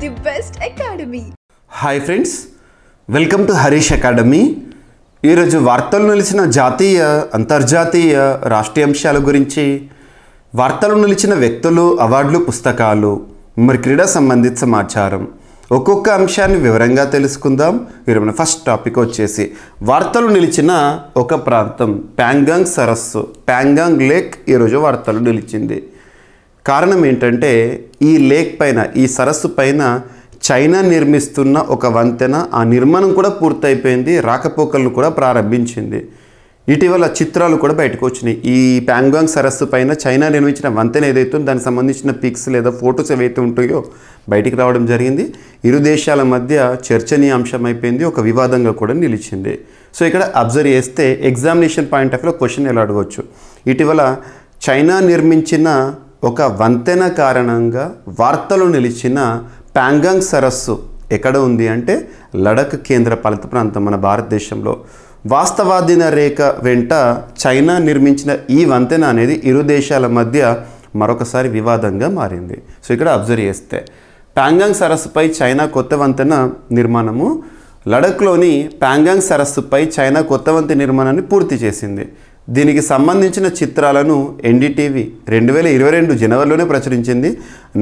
the best academy. Hi friends, welcome to Harish academy. ఈరోజు వార్తలు నిలిచిన జాతీయ అంతర్జాతీయ రాష్ట్రీయ అంశాల గురించి, వార్తలు నిలిచిన వ్యక్తులు, అవార్డులు, పుస్తకాలు, మరి క్రీడా సంబంధిత సమాచారం, ఒక్కొక్క అంశాన్ని వివరంగా తెలుసుకుందాం. ఈరోజు మన ఫస్ట్ టాపిక్ వచ్చేసి వార్తలు నిలిచిన ఒక ప్రాంతం ప్యాంగాంగ్ సరస్సు, ప్యాంగాంగ్ లేక్ ఈరోజు వార్తలు నిలిచింది. కారణం ఏంటంటే ఈ లేక్ పైన, ఈ సరస్సు పైన చైనా నిర్మిస్తున్న ఒక వంతెన, ఆ నిర్మాణం కూడా పూర్తయిపోయింది, రాకపోకలను కూడా ప్రారంభించింది. ఇటీవల చిత్రాలు కూడా బయటకు వచ్చినాయి. ఈ ప్యాంగాంగ్ సరస్సు పైన చైనా నిర్మించిన వంతెన ఏదైతే ఉందో దానికి సంబంధించిన పిక్స్ లేదా ఫొటోస్ ఏవైతే ఉంటాయో బయటికి రావడం జరిగింది. ఇరు దేశాల మధ్య చర్చనీయాంశం అయిపోయింది, ఒక వివాదంగా కూడా నిలిచింది. సో ఇక్కడ అబ్జర్వ్ చేస్తే ఎగ్జామినేషన్ పాయింట్ ఆఫ్ వ్యూలో క్వశ్చన్ ఎలా అడగవచ్చు. ఇటీవల చైనా నిర్మించిన ఒక వంతెన కారణంగా వార్తలు నిలిచిన ప్యాంగాంగ్ సరస్సు ఎక్కడ ఉంది అంటే లడఖ్ కేంద్ర పాలిత ప్రాంతం మన భారతదేశంలో. వాస్తవాధీన రేఖ వెంట చైనా నిర్మించిన ఈ వంతెన అనేది ఇరు దేశాల మధ్య మరొకసారి వివాదంగా మారింది. సో ఇక్కడ అబ్జర్వ్ చేస్తే ప్యాంగాంగ్ సరస్సుపై చైనా కొత్త వంతెన నిర్మాణము, లడఖ్లోని ప్యాంగాంగ్ సరస్సుపై చైనా కొత్త వంతెన నిర్మాణాన్ని పూర్తి చేసింది. దీనికి సంబంధించిన చిత్రాలను ఎన్డీటీవీ 2022 జనవరిలోనే ప్రచురించింది.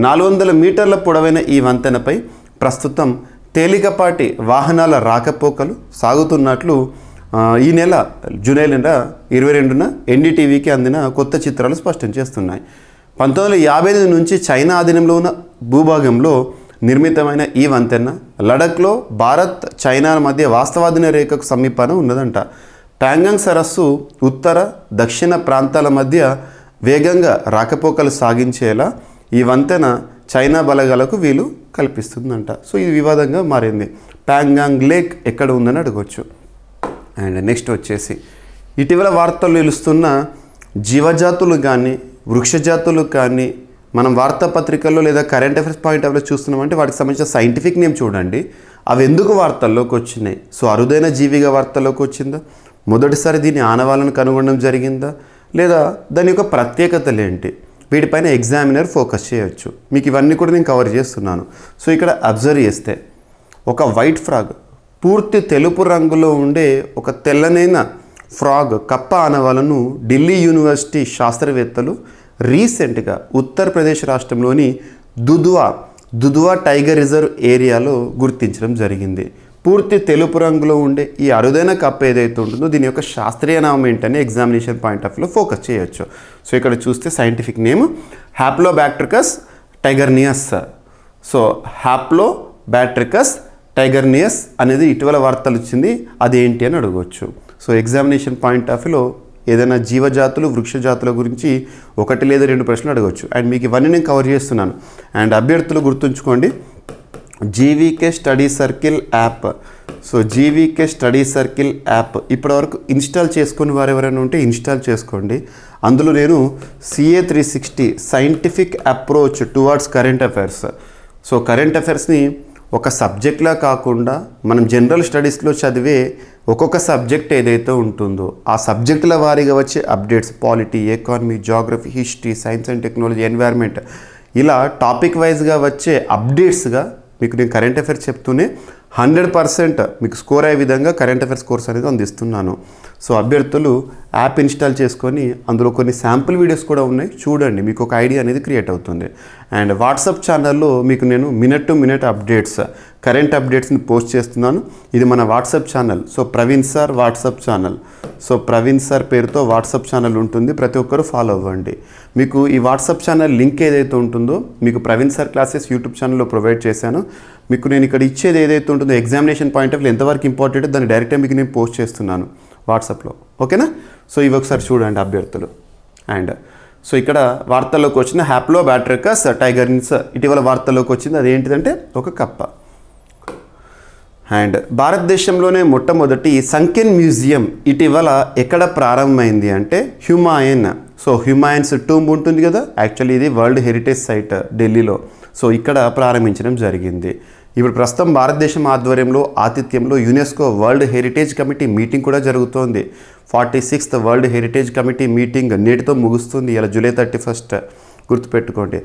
400 మీటర్ల పొడవైన ఈ వంతెనపై ప్రస్తుతం తేలికపాటి వాహనాల రాకపోకలు సాగుతున్నట్లు ఈ నెల జూలై 22న ఎన్డీటీవీకి అందిన కొత్త చిత్రాలు స్పష్టం చేస్తున్నాయి. 1958 నుంచి చైనా ఆధీనంలో ఉన్న భూభాగంలో నిర్మితమైన ఈ వంతెన లడఖ్లో భారత్ చైనా మధ్య వాస్తవాధీన రేఖకు సమీపాన ఉన్నదంట. ప్యాంగాంగ్ సరస్సు ఉత్తర దక్షిణ ప్రాంతాల మధ్య వేగంగా రాకపోకలు సాగించేలా ఈ వంతెన చైనా బలగాలకు వీలు కల్పిస్తుందంట. సో ఇది వివాదంగా మారింది. ప్యాంగాంగ్ లేక్ ఎక్కడ ఉందని అడగవచ్చు. అండ్ నెక్స్ట్ వచ్చేసి ఇటీవల వార్తలు నిలుస్తున్న జీవజాతులు కానీ వృక్షజాతులు కానీ మనం వార్తాపత్రికల్లో లేదా current affairs point of view చూస్తున్నామంటే వాటికి సంబంధించిన సైంటిఫిక్ నేమ్ చూడండి, అవి ఎందుకు వార్తల్లోకి వచ్చినాయి. సో అరుదైన జీవిగా వార్తల్లోకి వచ్చిందా, మొదటిసారి దీని ఆనవాళ్ళను కనుగొనడం జరిగిందా, లేదా దాని యొక్క ప్రత్యేకతలు ఏంటి, వీటిపైన ఎగ్జామినర్ ఫోకస్ చేయొచ్చు. మీకు ఇవన్నీ కూడా నేను కవర్ చేస్తున్నాను. సో ఇక్కడ అబ్జర్వ్ చేస్తే ఒక వైట్ ఫ్రాగ్, పూర్తి తెలుపు రంగులో ఉండే ఒక తెల్లనైన ఫ్రాగ్ కప్ప ఆనవాళ్ళను ఢిల్లీ యూనివర్సిటీ శాస్త్రవేత్తలు రీసెంట్గా ఉత్తరప్రదేశ్ రాష్ట్రంలోని దుధ్వా టైగర్ రిజర్వ్ ఏరియాలో గుర్తించడం జరిగింది. పూర్తి తెలుపు రంగులో ఉండే ఈ అరుదైన కప్ప ఏదైతే ఉంటుందో దీని యొక్క శాస్త్రీయ నామం ఏంటని ఎగ్జామినేషన్ పాయింట్ ఆఫ్ వ్యూలో ఫోకస్ చేయొచ్చు. సో ఇక్కడ చూస్తే సైంటిఫిక్ నేమ్ హ్యాప్లోబ్యాక్ట్రికస్ టైగర్నియస్. సో హ్యాప్లోబ్యాక్ట్రికస్ టైగర్నియస్ అనేది ఇటీవల వార్తలు వచ్చింది, అదేంటి అని అడగవచ్చు. సో ఎగ్జామినేషన్ పాయింట్ ఆఫ్ వ్యూలో ఏదైనా జీవజాతులు వృక్షజాతుల గురించి 1 లేదా 2 ప్రశ్నలు అడగవచ్చు. అండ్ మీకు ఇవన్నీ నేను కవర్ చేస్తున్నాను. అండ్ అభ్యర్థులు గుర్తుంచుకోండి, GVK study circle app. So GVK study circle app ఇప్పటివరకు ఇన్స్టాల్ చేసుకుని వారు ఎవరైనా ఉంటే ఇన్స్టాల్ చేసుకోండి. అందులో నేను CA 360 scientific approach towards current affairs. So current అఫైర్స్ని ఒక సబ్జెక్ట్లా కాకుండా మనం జనరల్ స్టడీస్లో చదివే ఒక్కొక్క సబ్జెక్ట్ ఏదైతే ఉంటుందో ఆ సబ్జెక్టుల వారీగా వచ్చే updates, polity, economy, geography, history, science and technology, environment, ఇలా టాపిక్ వైజ్గా వచ్చే అప్డేట్స్గా మీకు నేను కరెంట్ అఫైర్స్ చెప్తూనే 100% మీకు స్కోర్ అయ్యే విధంగా కరెంట్ అఫైర్స్ కోర్స్ అనేది అందిస్తున్నాను. సో అభ్యర్థులు యాప్ ఇన్స్టాల్ చేసుకొని అందులో కొన్ని శాంపుల్ వీడియోస్ కూడా ఉన్నాయి, చూడండి, మీకు ఒక ఐడియా అనేది క్రియేట్ అవుతుంది. అండ్ వాట్సాప్ ఛానల్లో మీకు నేను minute to minute updates, current అప్డేట్స్ని పోస్ట్ చేస్తున్నాను. ఇది మన WhatsApp channel. So Praveen sir WhatsApp channel. So Praveen sir పేరుతో వాట్సాప్ ఛానల్ ఉంటుంది, ప్రతి ఒక్కరు ఫాలో అవ్వండి. మీకు ఈ వాట్సాప్ ఛానల్ లింక్ ఏదైతే ఉంటుందో మీకు ప్రవీణ్ సార్ క్లాసెస్ యూట్యూబ్ ఛానల్లో ప్రొవైడ్ చేశాను. మీకు నేను ఇక్కడ ఇచ్చేది ఏదైతే ఉంటుందో ఎగ్జామినేషన్ పాయింట్ ఆఫ్ వ్యూ ఎంతవరకు ఇంపార్టెంట్ దాన్ని డైరెక్ట్గా మీకు నేను పోస్ట్ చేస్తున్నాను వాట్సాప్లో, ఓకేనా. సో ఇవి ఒకసారి చూడండి అభ్యర్థులు. అండ్ సో ఇక్కడ వార్తల్లోకి వచ్చిన హ్యాప్లోబ్యాక్ట్రికస్ టైగర్నియస్ ఇటీవల వార్తల్లోకి వచ్చింది, అదేంటిదంటే ఒక కప్ప. అండ్ భారతదేశంలోనే మొట్టమొదటి సంకెన్ మ్యూజియం ఇటీవల ఎక్కడ ప్రారంభమైంది అంటే హ్యూమాయన్. సో హ్యూమాయన్స్ టూంబ్ ఉంటుంది కదా, యాక్చువల్లీ ఇది వరల్డ్ హెరిటేజ్ సైట్ ఢిల్లీలో. సో ఇక్కడ ప్రారంభించడం జరిగింది. ఇప్పుడు ప్రస్తుతం భారతదేశం ఆధ్వర్యంలో ఆతిథ్యంలో UNESCO world heritage committee meeting కూడా జరుగుతోంది. 46th world heritage committee meeting నేటితో ముగుస్తుంది. ఇలా జూలై 31 గుర్తుపెట్టుకోండి.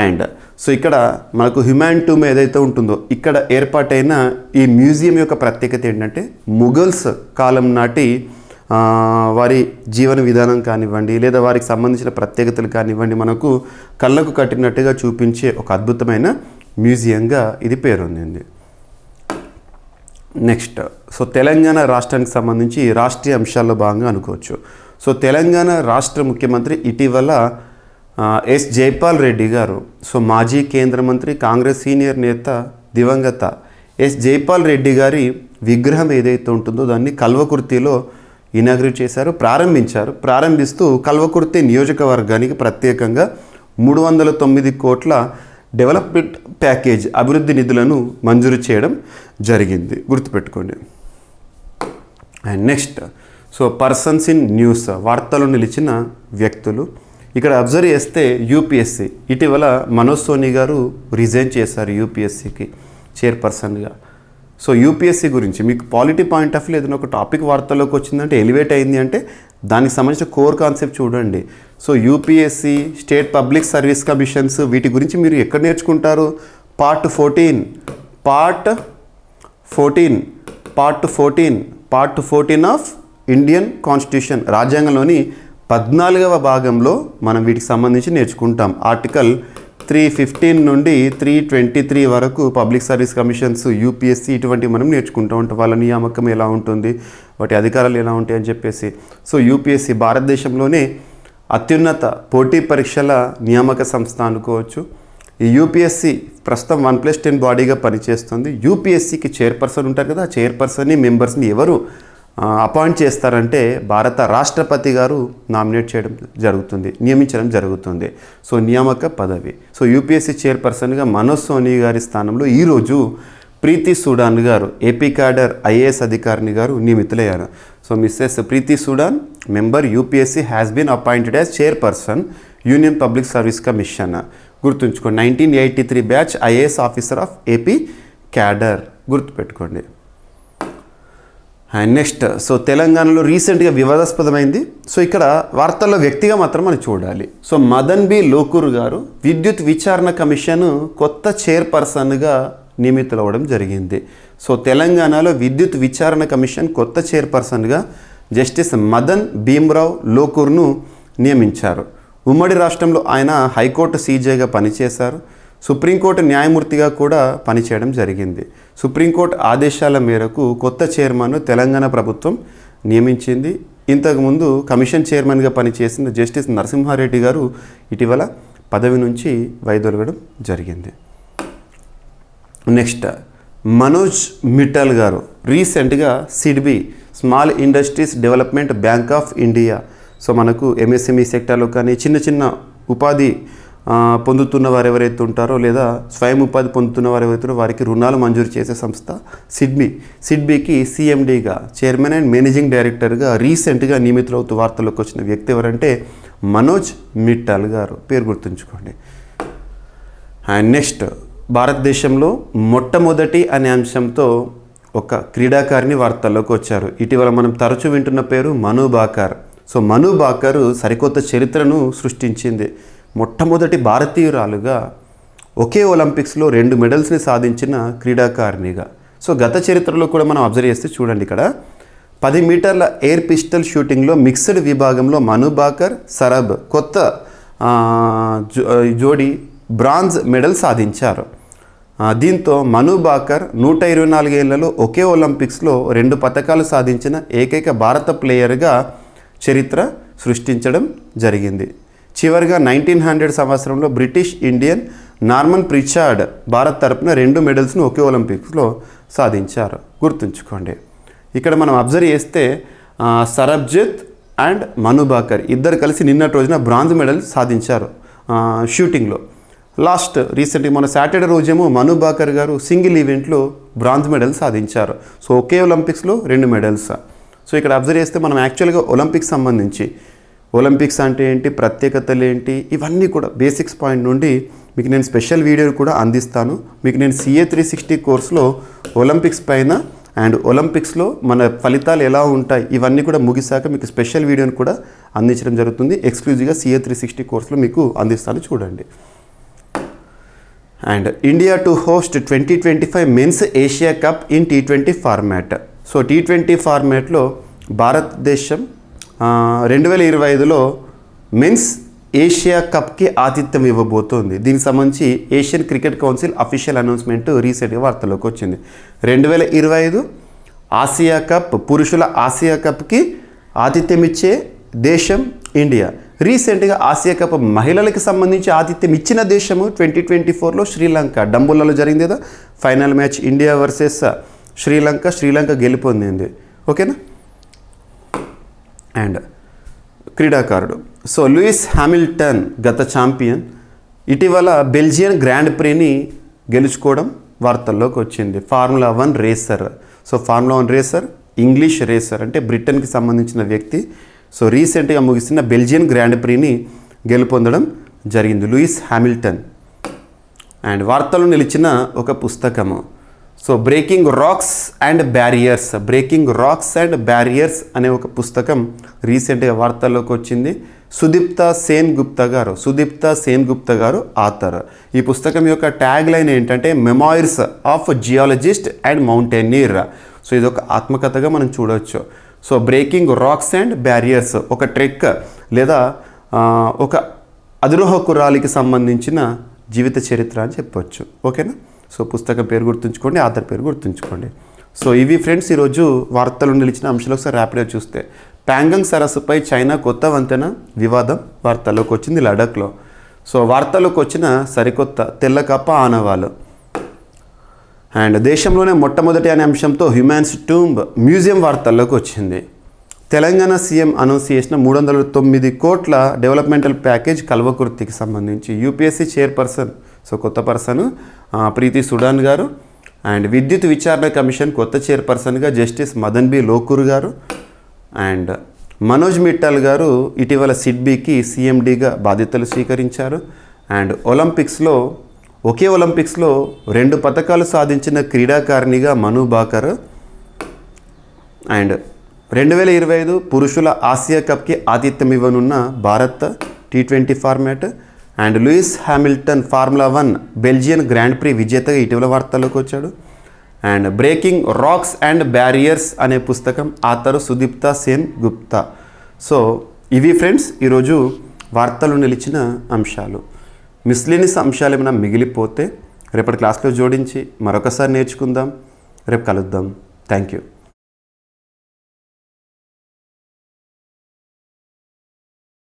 అండ్ సో ఇక్కడ మనకు హ్యూమాన్ టూమ్ ఏదైతే ఉంటుందో ఇక్కడ ఏర్పాటైన ఈ మ్యూజియం యొక్క ప్రత్యేకత ఏంటంటే ముఘల్స్ కాలం నాటి వారి జీవన విధానం కానివ్వండి లేదా వారికి సంబంధించిన ప్రత్యేకతలు కానివ్వండి మనకు కళ్ళకు కట్టినట్టుగా చూపించే ఒక అద్భుతమైన మ్యూజియంగా ఇది పేరొందింది. నెక్స్ట్ సో తెలంగాణ రాష్ట్రానికి సంబంధించి రాష్ట్రీయ అంశాల్లో భాగంగా అనుకోవచ్చు. సో తెలంగాణ రాష్ట్ర ముఖ్యమంత్రి ఇటీవల ఎస్ జైపాల్ రెడ్డి గారు, సో మాజీ కేంద్ర మంత్రి కాంగ్రెస్ సీనియర్ నేత దివంగత ఎస్ జైపాల్ రెడ్డి గారి విగ్రహం ఏదైతే ఉంటుందో దాన్ని కల్వకుర్తిలో ఇనాగ్రేట్ చేశారు, ప్రారంభిస్తూ కల్వకుర్తి నియోజకవర్గానికి ప్రత్యేకంగా 309 కోట్ల డెవలప్మెంట్ ప్యాకేజ్ అభివృద్ధి నిధులను మంజూరు చేయడం జరిగింది, గుర్తుపెట్టుకోండి. And next so persons in news, వార్తలు నిలిచిన వ్యక్తులు. ఇక్కడ అబ్జర్వ్ చేస్తే యూపీఎస్సీ ఇటీవల మనోజ్ సోని గారు రిజైన్ చేశారు యూపీఎస్సీకి చైర్పర్సన్గా. సో యూపీఎస్సీ గురించి మీకు పాలిటీ పాయింట్ ఆఫ్ వ్యూ ఏదైనా ఒక టాపిక్ వార్తల్లోకి వచ్చిందంటే ఎలివేట్ అయింది అంటే దానికి సంబంధించిన కోర్ కాన్సెప్ట్ చూడండి. So UPSC, state public service commissions వీటి గురించి మీరు ఎక్కడ నేర్చుకుంటారు? పార్ట్ 14 ఆఫ్ ఇండియన్ కాన్స్టిట్యూషన్, రాజ్యాంగంలోని 14వ భాగంలో మనం వీటికి సంబంధించి నేర్చుకుంటాం. ఆర్టికల్ 315 నుండి 323 వరకు పబ్లిక్ సర్వీస్ కమిషన్స్, యూపీఎస్సీ ఇటువంటివి మనం నేర్చుకుంటూ ఉంటాం. వాళ్ళ నియామకం ఎలా ఉంటుంది, వాటి అధికారాలు ఎలా ఉంటాయి అని చెప్పేసి. సో యూపీఎస్సీ భారతదేశంలోనే అత్యున్నత పోటీ పరీక్షల నియామక సంస్థ అనుకోవచ్చు. ఈ యూపీఎస్సీ ప్రస్తుతం 1+10 బాడీగా పనిచేస్తుంది. యూపీఎస్సీకి చైర్పర్సన్ ఉంటారు కదా, ఆ చైర్పర్సన్ని మెంబర్స్ని ఎవరు అపాయింట్ చేస్తారంటే భారత రాష్ట్రపతి గారు నామినేట్ చేయడం జరుగుతుంది, నియమించడం జరుగుతుంది. సో నియామక పదవి. సో యూపీఎస్సీ చైర్పర్సన్గా మనోజ్ సోని గారి స్థానంలో ఈరోజు ప్రీతి సూడాన్ గారు, ఏపీ క్యాడర్ ఐఏఎస్ అధికారిని గారు నియమితులయ్యారు. So Mrs Preeti Sudan member UPSC has been appointed as chairperson Union Public Service Commission. గుర్తుంచుకోండి, 1983 batch IAS officer of AP cadre, గుర్తుపెట్టుకోండి. అండ్ నెక్స్ట్ సో తెలంగాణలో రీసెంట్గా వివాదాస్పదమైంది. సో ఇక్కడ వార్తల్లో వ్యక్తిగా మాత్రం మనం చూడాలి. సో మదన్ బి లోకూర్ గారు విద్యుత్ విచారణ కమిషన్ కొత్త చైర్పర్సన్గా నియమితులవ్వడం జరిగింది. సో తెలంగాణలో విద్యుత్ విచారణ కమిషన్ కొత్త చైర్పర్సన్గా జస్టిస్ మదన్ భీమ్రావ్ లోకూర్ను నియమించారు. ఉమ్మడి రాష్ట్రంలో ఆయన హైకోర్టు సీజేగా పనిచేశారు, సుప్రీంకోర్టు న్యాయమూర్తిగా కూడా పనిచేయడం జరిగింది. సుప్రీంకోర్టు ఆదేశాల మేరకు కొత్త చైర్మన్ను తెలంగాణ ప్రభుత్వం నియమించింది. ఇంతకుముందు కమిషన్ చైర్మన్గా పనిచేసిన జస్టిస్ నరసింహారెడ్డి గారు ఇటీవల పదవి నుంచి వైదొలగడం జరిగింది. నెక్స్ట్ మనోజ్ మిట్టల్ గారు రీసెంట్గా SIDBI small industries development bank of India, so మనకు ఎంఎస్ఎంఈ సెక్టార్లో కానీ చిన్న చిన్న ఉపాధి పొందుతున్న వారు ఎవరైతే ఉంటారో లేదా స్వయం ఉపాధి పొందుతున్న వారు ఎవరైతే వారికి రుణాలు మంజూరు చేసే సంస్థ సిడ్బీకి సిఎండీగా చైర్మన్ అండ్ మేనేజింగ్ డైరెక్టర్గా రీసెంట్గా నియమితులవుతూ వార్తల్లోకి వచ్చిన వ్యక్తి ఎవరంటే మనోజ్ మిట్టల్ గారు, పేరు గుర్తుంచుకోండి. అండ్ నెక్స్ట్ భారతదేశంలో మొట్టమొదటి అనే అంశంతో ఒక క్రీడాకారిణి వార్తల్లోకి వచ్చారు. ఇటీవల మనం తరచూ వింటున్న పేరు మను భాకర్. సో మను భాకర్ సరికొత్త చరిత్రను సృష్టించింది. మొట్టమొదటి భారతీయురాలుగా ఒకే ఒలింపిక్స్లో 2 మెడల్స్ని సాధించిన క్రీడాకారిణిగా. సో గత చరిత్రలో కూడా మనం అబ్జర్వ్ చేస్తే చూడండి, ఇక్కడ 10 మీటర్ల ఎయిర్ పిస్టల్ షూటింగ్లో మిక్స్డ్ విభాగంలో మను భాకర్, సరబ్ కొత్త జోడీ బ్రాంజ్ మెడల్ సాధించారు. దీంతో మను భాకర్ 124 ఏళ్లలో ఒకే ఒలింపిక్స్లో 2 పతకాలు సాధించిన ఏకైక భారత ప్లేయర్గా చరిత్ర సృష్టించడం జరిగింది. చివరిగా 1900 సంవత్సరంలో బ్రిటిష్ ఇండియన్ నార్మన్ ప్రిచార్డ్ భారత్ తరపున 2 మెడల్స్ను ఒకే ఒలింపిక్స్లో సాధించారు, గుర్తుంచుకోండి. ఇక్కడ మనం అబ్జర్వ్ చేస్తే సరబ్జిత్ అండ్ మను భాకర్ ఇద్దరు కలిసి నిన్నటి రోజున బ్రాంజ్ మెడల్ సాధించారు షూటింగ్లో. రీసెంట్గా మన సాటర్డే రోజేమో మను భాకర్ గారు సింగిల్ ఈవెంట్లో బ్రాంజ్ మెడల్ సాధించారు. సో ఒకే ఒలింపిక్స్లో 2 మెడల్స్. సో ఇక్కడ అబ్జర్వ్ చేస్తే మనం యాక్చువల్గా ఒలింపిక్స్ సంబంధించి ఒలింపిక్స్ అంటే ఏంటి, ప్రత్యేకతలు ఏంటి, ఇవన్నీ కూడా బేసిక్స్ పాయింట్ నుండి మీకు నేను స్పెషల్ వీడియో కూడా అందిస్తాను. మీకు నేను CA 360 కోర్సులో ఒలింపిక్స్ పైన అండ్ ఒలింపిక్స్లో మన ఫలితాలు ఎలా ఉంటాయి ఇవన్నీ కూడా ముగిసాక మీకు స్పెషల్ వీడియోని కూడా అందించడం జరుగుతుంది. ఎక్స్క్లూజివ్గా CA 360 కోర్సులో మీకు అందిస్తాను, చూడండి. And India to host 2025 men's Asia cup in T20 format. So T20 ఫార్మాట్లో భారతదేశం 2025లో మెన్స్ ఏషియా కప్కి ఆతిథ్యం ఇవ్వబోతోంది. దీనికి సంబంధించి Asian cricket council official announcement రీసెంట్గా వార్తల్లోకి వచ్చింది. 2025 ఆసియా కప్, పురుషుల ఆసియా కప్కి ఆతిథ్యం ఇచ్చే దేశం ఇండియా. రీసెంట్గా ఆసియా కప్ మహిళలకు సంబంధించి ఆతిథ్యం ఇచ్చిన దేశము 2024లో శ్రీలంక. డంబుల్లలో జరిగింది కదా final match, India versus Sri Lanka గెలుపొందింది. ఓకేనా. అండ్ క్రీడాకారుడు సో లూయిస్ హామిల్టన్ గత ఛాంపియన్ ఇటీవల బెల్జియన్ గ్రాండ్ ప్రీని గెలుచుకోవడం వార్తల్లోకి వచ్చింది. Formula 1 racer. So formula 1 racer, English racer అంటే బ్రిటన్కి సంబంధించిన వ్యక్తి. సో రీసెంట్గా ముగిసిన బెల్జియన్ గ్రాండ్ ప్రీని గెలుపొందడం జరిగింది లూయిస్ హామిల్టన్. అండ్ వార్తల్లో నిలిచిన ఒక పుస్తకము so breaking rocks and barriers అనే ఒక పుస్తకం రీసెంట్గా వార్తల్లోకి వచ్చింది. సుదీప్తా సేన్ గుప్తా గారు ఆథర్. ఈ పుస్తకం యొక్క ట్యాగ్ లైన్ ఏంటంటే memoirs of geologist and mountaineer. So ఇది ఒక ఆత్మకథగా మనం చూడవచ్చు. So breaking rocks and barriers ఒక ట్రెక్ లేదా ఒక అధిరోహకురాలికి సంబంధించిన జీవిత చరిత్ర అని చెప్పవచ్చు. ఓకేనా. సో పుస్తకం పేరు గుర్తుంచుకోండి, ఆథర్ పేరు గుర్తుంచుకోండి. సో ఇవి ఫ్రెండ్స్ ఈరోజు వార్తలు నిలిచిన అంశాలు. ఒకసారి ర్యాపిడ్గా చూస్తే ప్యాంగంగ్ సరస్సుపై చైనా కొత్త వంతెన వివాదం వార్తల్లోకి వచ్చింది లడాఖ్లో. సో వార్తల్లోకి వచ్చిన సరికొత్త తెల్లకప్ప ఆనవాలు. అండ్ దేశంలోనే మొట్టమొదటి అనే అంశంతో హ్యూమాన్స్ టూంబ్ మ్యూజియం వార్తల్లోకి వచ్చింది. తెలంగాణ సీఎం అనౌన్స్ చేసిన 309 కోట్ల డెవలప్మెంటల్ ప్యాకేజ్ కల్వకుర్తికి సంబంధించి యూపీఎస్సీ చైర్పర్సన్ సో కొత్త పర్సన్ ప్రీతి సుడాన్ గారు. అండ్ విద్యుత్ విచారణ కమిషన్ కొత్త చైర్పర్సన్గా జస్టిస్ మదన్ బి లోకూర్ గారు. అండ్ మనోజ్ మిట్టల్ గారు ఇటీవల సిడ్బీకి CMDగా బాధ్యతలు స్వీకరించారు. అండ్ ఒకే ఒలింపిక్స్లో 2 పతకాలు సాధించిన క్రీడాకారిణిగా మను బాకర్. అండ్ 2025 పురుషుల ఆసియా కప్కి ఆతిథ్యం ఇవ్వనున్న Bharat T20 format. And Lewis Hamilton formula 1 Belgian grand prix విజేతగా ఇటీవల వార్తల్లోకి వచ్చాడు. And breaking rocks and barriers అనే పుస్తకం ఆథర్ సుదీప్తా సేన్ గుప్తా. సో ఇవి ఫ్రెండ్స్ ఈరోజు వార్తలు నిలిచిన అంశాలు. మిస్లీనియస్ అంశాలు ఏమైనా మిగిలిపోతే రేపటి క్లాస్లో జోడించి మరొకసారి నేర్చుకుందాం. రేపు కలుద్దాం. Thank you.